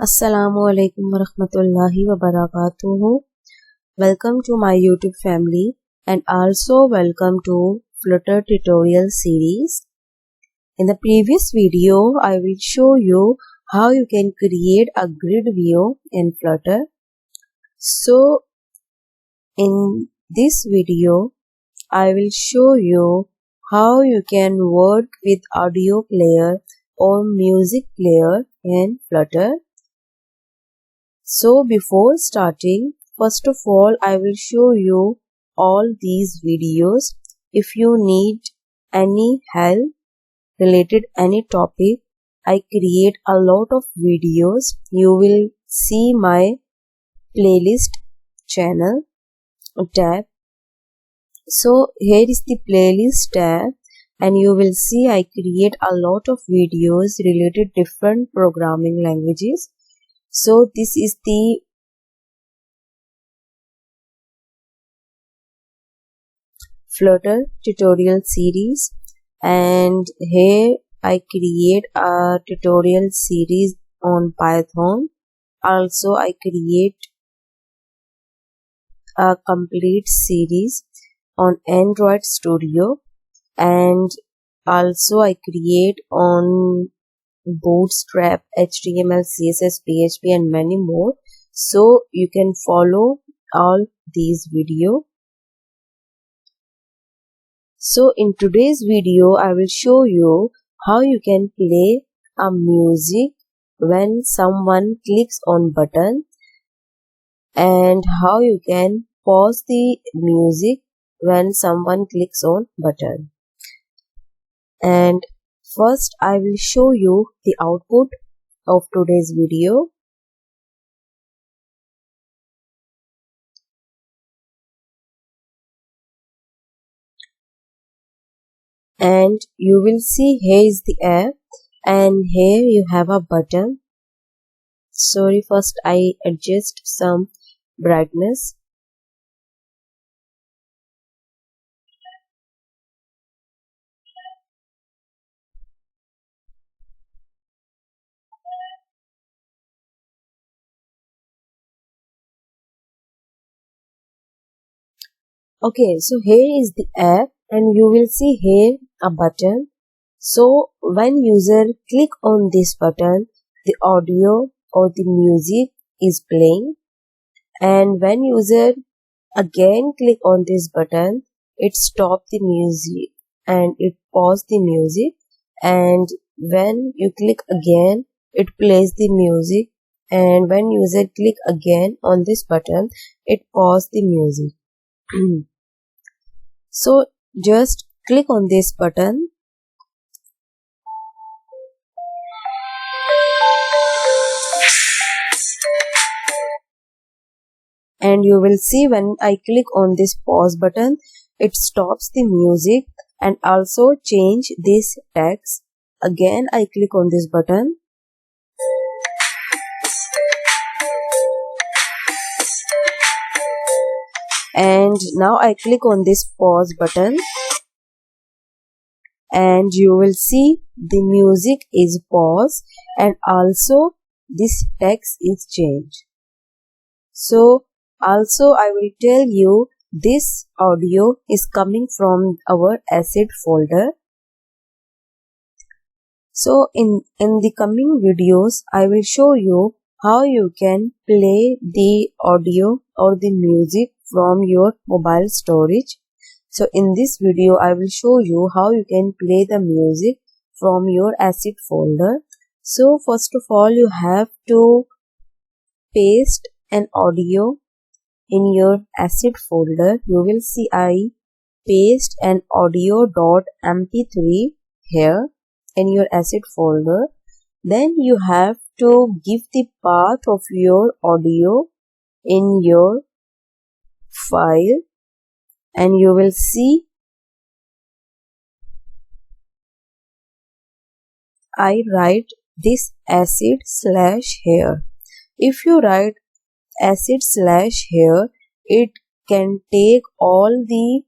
Assalamu alaikum warahmatullahi wabarakatuh. Welcome to my YouTube family and also welcome to Flutter tutorial series. In the previous video, I will show you how you can create a grid view in Flutter. So, in this video, I will show you how you can work with audio player or music player in Flutter. So before starting, first of all, I will show you all these videos. If you need any help related any topic, I create a lot of videos. You will see my playlist channel tab. So here is the playlist tab and you will see I create a lot of videos related different programming languages. So this is the Flutter tutorial series, and here I create a tutorial series on Python. Also I create a complete series on Android Studio, and also I create on Bootstrap, HTML, CSS, PHP and many more. So you can follow all these videos. So in today's video, I will show you how you can play a music when someone clicks on button, and how you can pause the music when someone clicks on button. And first, I will show you the output of today's video. And you will see here is the app, and here you have a button. Sorry, first I adjust some brightness. Okay, so here is the app and you will see here a button. So when user click on this button, the audio or the music is playing, and when user again click on this button, it stop the music and it pause the music, and when you click again, it plays the music, and when user click again on this button, it pause the music. So just click on this button and you will see when I click on this pause button, it stops the music and also change this text. Again I click on this button and now I click on this pause button and you will see the music is paused and also this text is changed. So also I will tell you this audio is coming from our asset folder. So in the coming videos I will show you how you can play the audio or the music from your mobile storage. So in this video I will show you how you can play the music from your asset folder. So first of all, you have to paste an audio in your asset folder. You will see I paste an audio.mp3 here in your asset folder. Then you have to give the path of your audio in your file, and you will see I write this asset/here. If you write asset/here, it can take all the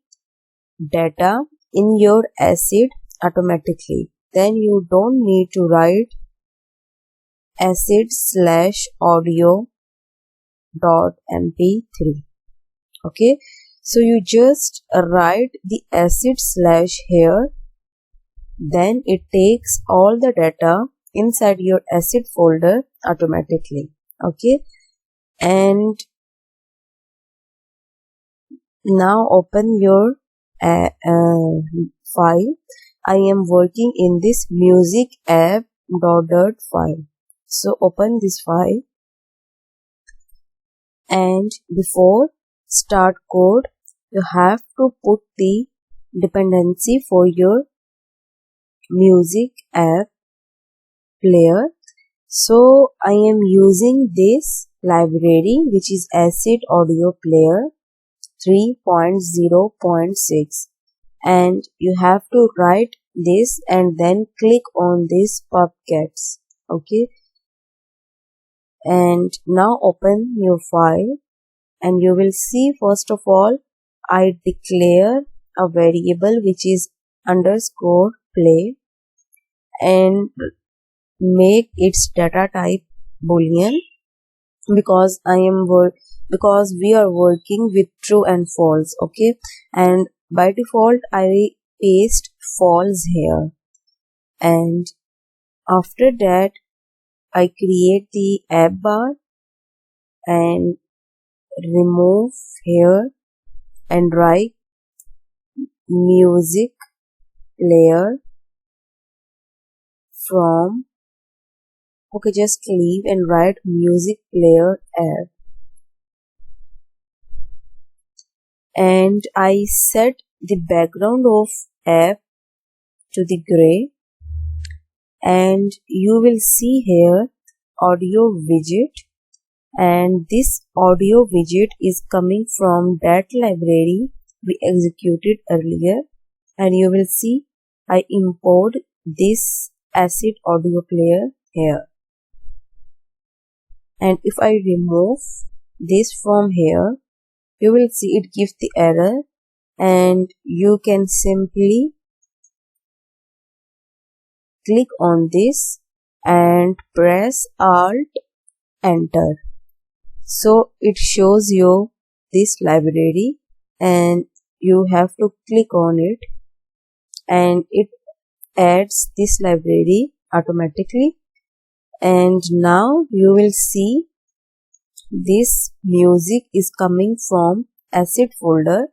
data in your asset automatically. Then you don't need to write acid/audio.mp3. Okay, so you just write the acid slash here, then it takes all the data inside your acid folder automatically. Okay, and now open your file. I am working in this music app .dot file. So open this file, and before start code you have to put the dependency for your music app player. So I am using this library, which is acid audio player 3.0.6, and you have to write this and then click on this pubcats. Okay, and now open your file, and you will see first of all I declare a variable which is underscore play and make its data type boolean, because we are working with true and false. Okay, and by default I paste false here, and after that I create the app bar and remove here and write music player from, okay, just leave and write music player app, and I set the background of app to the gray, and you will see here audio widget, and this audio widget is coming from that library we executed earlier, and you will see I import this acid audio player here, and if I remove this from here you will see it gives the error, and you can simply click on this and press Alt Enter. So it shows you this library and you have to click on it and it adds this library automatically, and now you will see this music is coming from acid folder.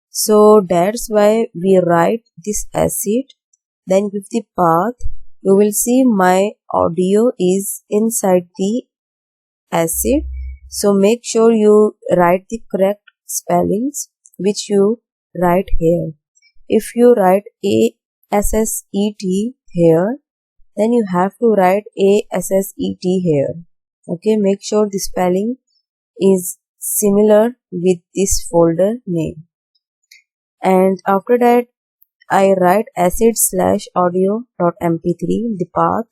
So that's why we write this acid, then with the path you will see my audio is inside the acid. So make sure you write the correct spellings which you write here. If you write ASSET here, then you have to write ASSET here. Okay, make sure the spelling is similar with this folder name. And after that I write acid/audio.mp3 the path.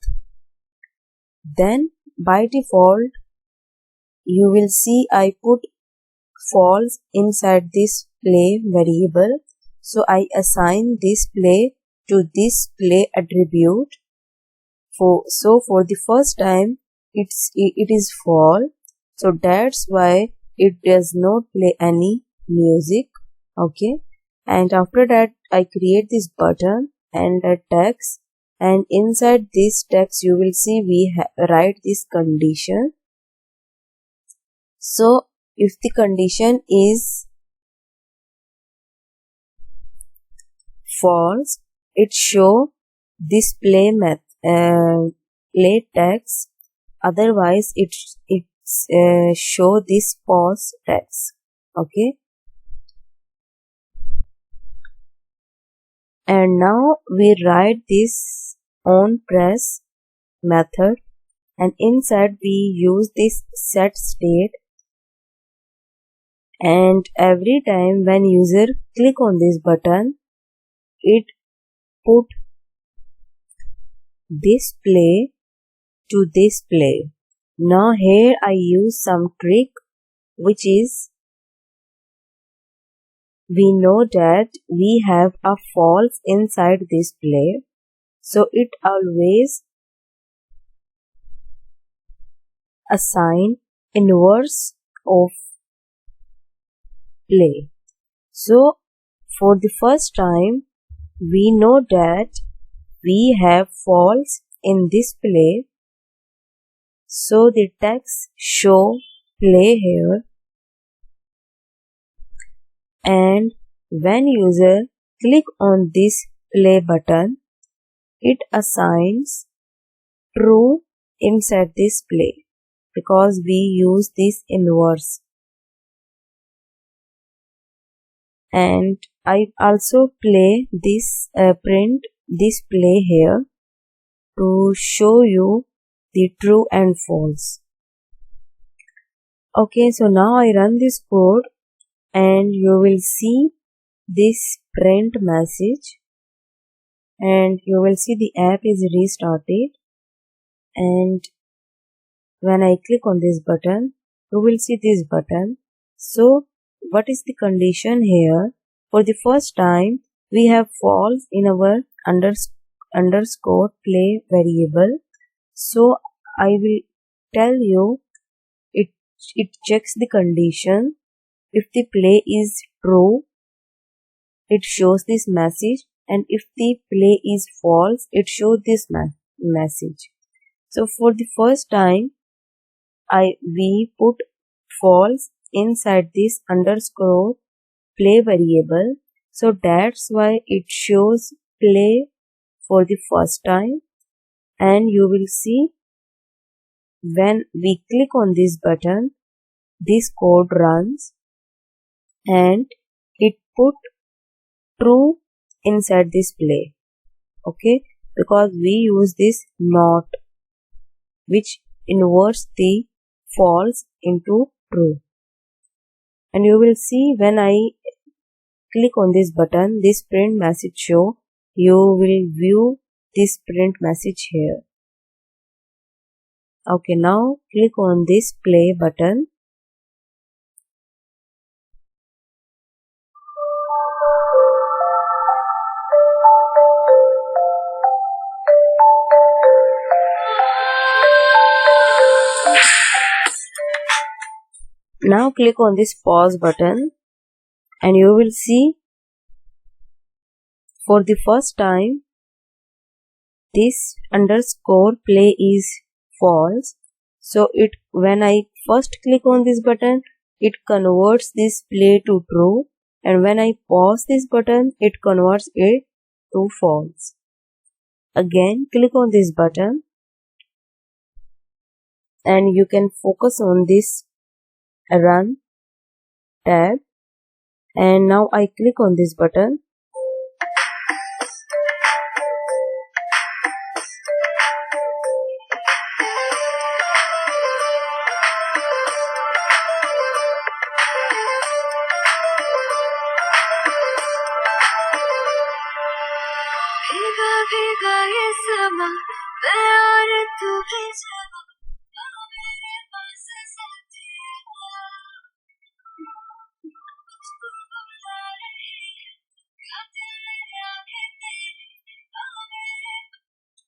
Then by default you will see I put false inside this play variable. So I assign this play to this play attribute. For the first time it is false. So that's why it does not play any music. Okay, and after that I create this button and a text, and inside this text you will see we write this condition. So if the condition is false, it show this play play text, otherwise it show this pause text. Okay, and now we write this on press method, and inside we use this set state, and every time when user click on this button it put this play to this play. Now here I use some trick, which is we know that we have a false inside this play, so it always assign inverse of play. So for the first time, we know that we have false in this play. So the text show play here, and when user click on this play button, it assigns true inside this play because we use this inverse. And I also play this print this play here to show you the true and false. Okay, so now I run this code and you will see this print message, and you will see the app is restarted. And when I click on this button, you will see this button. So what is the condition here? For the first time, we have false in our underscore play variable. So I will tell you, it checks the condition. If the play is true, it shows this message, and if the play is false, it shows this message. So for the first time, we put false inside this underscore play variable. So that's why it shows play for the first time. And you will see when we click on this button, this code runs and it put true inside this play. Okay, because we use this not, which inverts the false into true. And you will see when I click on this button, this print message show. You will view this print message here. Okay, now click on this play button. Now click on this pause button and you will see for the first time this underscore play is false. So when I first click on this button, it converts this play to true, and when I pause this button, it converts it to false. Again click on this button and you can focus on this run tab, and now I click on this button.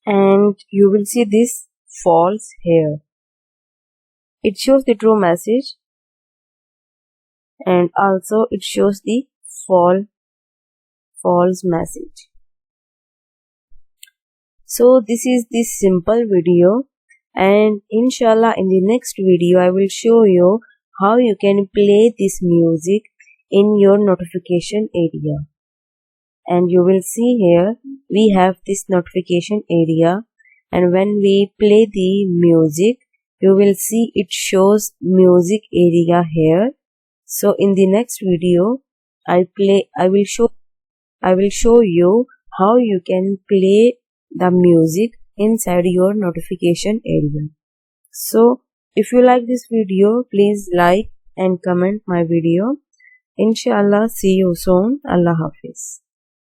And you will see this false here. It shows the true message and also it shows the false message. So this is this simple video, and inshallah in the next video I will show you how you can play this music in your notification area. And you will see here we have this notification area, and when we play the music, you will see it shows music area here. So in the next video I will show you how you can play the music inside your notification area. So if you like this video, please like and comment my video. Inshallah, see you soon. Allah Hafiz.